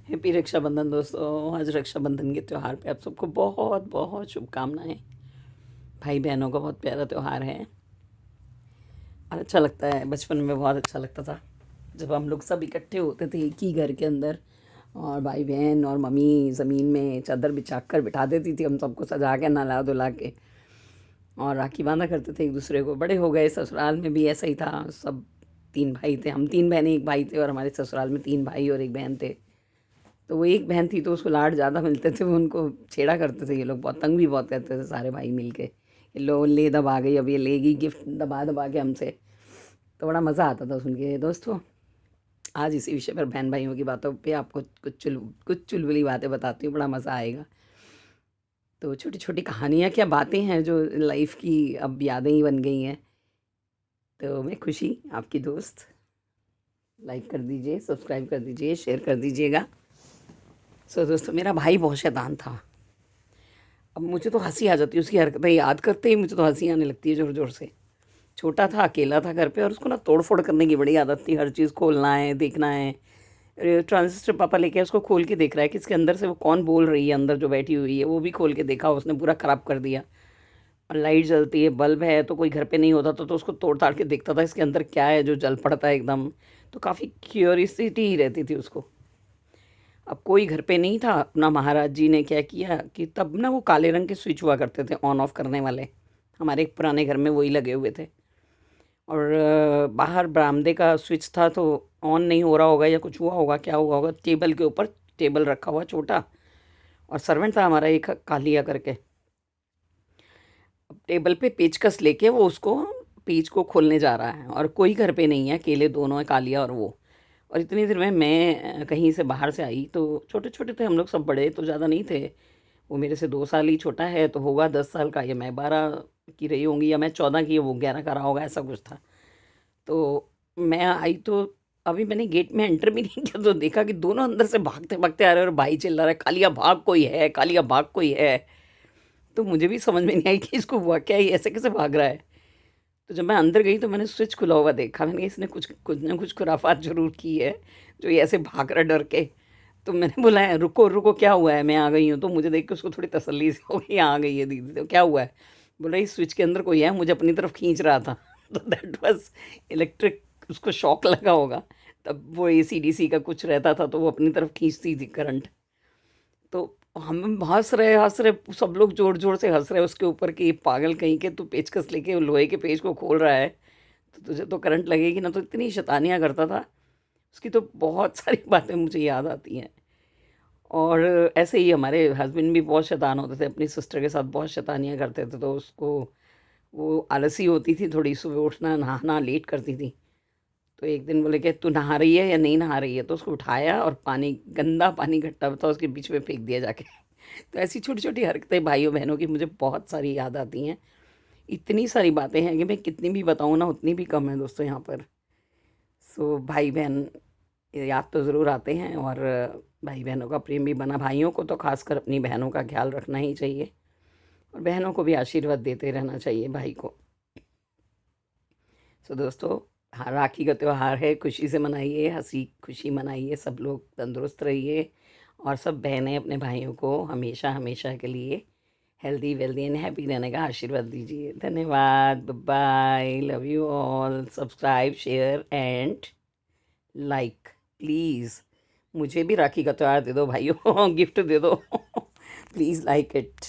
Happy Rakshabandhan दोस्तों। आज रक्षाबंधन के त्यौहार पे आप सबको बहुत बहुत शुभकामनाएं। भाई बहनों का बहुत प्यारा त्यौहार है और अच्छा लगता है। बचपन में बहुत अच्छा लगता था जब हम लोग सब इकट्ठे होते थे एक ही घर के अंदर, और भाई बहन और मम्मी ज़मीन में चादर बिछा कर बिठा देती थी हम सबको, सजा के नहला धुला के, और राखी बांधा करते थे एक दूसरे को। बड़े हो गए, ससुराल में भी ऐसा ही था। सब तीन भाई थे, हम तीन बहनें एक भाई थे, और हमारे ससुराल में तीन भाई और एक बहन थे। तो वो एक बहन थी तो उसको लाड ज़्यादा मिलते थे, वो उनको छेड़ा करते थे ये लोग, बहुत तंग भी बहुत करते थे सारे भाई मिल के। ये लो ले दबा गई, अब ये लेगी गिफ्ट दबा दबा के हमसे। तो बड़ा मज़ा आता था सुन के दोस्तों। आज इसी विषय पर बहन भाइयों की बातों पे आपको कुछ चुलबुली बातें बताती हूँ, बड़ा मज़ा आएगा। तो छोटी छोटी कहानियाँ क्या बातें हैं जो लाइफ की अब यादें ही बन गई हैं। तो मैं खुशी, आपकी दोस्त। लाइक कर दीजिए, सब्सक्राइब कर दीजिए, शेयर कर दीजिएगा। सो दोस्तों, मेरा भाई बहुत शैतान था। अब मुझे तो हंसी आ जाती है उसकी हरकतें याद करते ही, मुझे तो हंसी आने लगती है ज़ोर ज़ोर से। छोटा था, अकेला था घर पे, और उसको ना तोड़ फोड़ करने की बड़ी आदत थी। हर चीज़ खोलना है, देखना है। ट्रांजिस्टर पापा लेके आए, उसको खोल के देख रहा है कि इसके अंदर से वो कौन बोल रही है, अंदर जो बैठी हुई है। वो भी खोल के देखा, उसने पूरा ख़राब कर दिया। और लाइट जलती है, बल्ब है, तो कोई घर पे नहीं होता तो उसको तोड़ ताड़ के देखता था इसके अंदर क्या है जो जल पड़ता है एकदम। तो काफ़ी क्यूरियसिटी ही रहती थी उसको। अब कोई घर पे नहीं था। अपना महाराज जी ने क्या किया कि तब ना वो काले रंग के स्विच हुआ करते थे ऑन ऑफ करने वाले, हमारे एक पुराने घर में वही लगे हुए थे। और बाहर बरामदे का स्विच था, तो ऑन नहीं हो रहा होगा या कुछ हुआ होगा, क्या हुआ होगा। टेबल के ऊपर टेबल रखा हुआ छोटा, और सर्वेंट था हमारा एक कालिया करके। अब टेबल पे पेचकस लेके वो उसको पेच को खोलने जा रहा है, और कोई घर पे नहीं है, अकेले दोनों है, कालिया और वो। और इतनी देर में मैं कहीं से बाहर से आई, तो छोटे छोटे थे हम लोग सब, बड़े तो ज़्यादा नहीं थे। वो मेरे से 2 साल ही छोटा है, तो होगा 10 साल का, या मैं 12 की रही होंगी, या मैं 14 की, वो 11 का रहा होगा, ऐसा कुछ था। तो मैं आई तो अभी मैंने गेट में एंटर भी नहीं किया, तो देखा कि दोनों अंदर से भागते भागते आ रहे हैं, और भाई चिल्ला रहा है, कालिया भाग कोई है, कालिया भाग कोई है। तो मुझे भी समझ में नहीं आई कि इसको हुआ क्या, ये ऐसे कैसे भाग रहा है। तो जब मैं अंदर गई तो मैंने स्विच खुला हुआ देखा, मैंने कहा इसने कुछ कुछ ना कुछ खुराफात ज़रूर की है, जो ये ऐसे भाग रहा डर के। तो मैंने बोला है, रुको रुको, क्या हुआ है, मैं आ गई हूँ। तो मुझे देख के उसको थोड़ी तसल्ली सी हो गई, आ गई है दीदी, तो क्या हुआ है। बोला इस स्विच के अंदर कोई है, मुझे अपनी तरफ खींच रहा था। तो दैट वाज इलेक्ट्रिक, उसको शॉक लगा होगा। तब वो एसीडीसी का कुछ रहता था, तो वो अपनी तरफ खींचती थी करंट। तो हम हंस रहे, सब लोग जोर जोर से हंस रहे उसके ऊपर कि ये पागल कहीं के, तू पेचकस लेके लोहे के पेच को खोल रहा है, तो तुझे तो करंट लगेगी ना। तो इतनी शैतानियाँ करता था। उसकी तो बहुत सारी बातें मुझे याद आती हैं। और ऐसे ही हमारे हस्बैंड भी बहुत शैतान होते थे, अपनी सिस्टर के साथ बहुत शैतानियाँ करते थे। तो उसको, वो आलसी होती थी थोड़ी, सुबह उठना नहाना लेट करती थी। तो एक दिन बोले कि तू नहा रही है या नहीं नहा रही है, तो उसको उठाया और पानी, गंदा पानी इकट्ठा था, उसके बीच में फेंक दिया जाके। तो ऐसी छोटी छोटी हरकतें भाइयों बहनों की मुझे बहुत सारी याद आती हैं। इतनी सारी बातें हैं कि मैं कितनी भी बताऊँ ना उतनी भी कम है दोस्तों यहाँ पर। सो भाई बहन याद तो ज़रूर आते हैं, और भाई बहनों का प्रेम भी बना। भाइयों को तो खासकर अपनी बहनों का ख्याल रखना ही चाहिए, और बहनों को भी आशीर्वाद देते रहना चाहिए भाई को। सो दोस्तों, हाँ, राखी का त्यौहार है, खुशी से मनाइए, हंसी खुशी मनाइए, सब लोग तंदुरुस्त रहिए, और सब बहनें अपने भाइयों को हमेशा हमेशा के लिए हेल्दी वेल्दी एंड हैप्पी रहने का आशीर्वाद दीजिए। धन्यवाद, bye, love you all. Subscribe, share and like please. मुझे भी राखी का त्यौहार दे दो भाइयों, गिफ्ट दे दो। Please like it.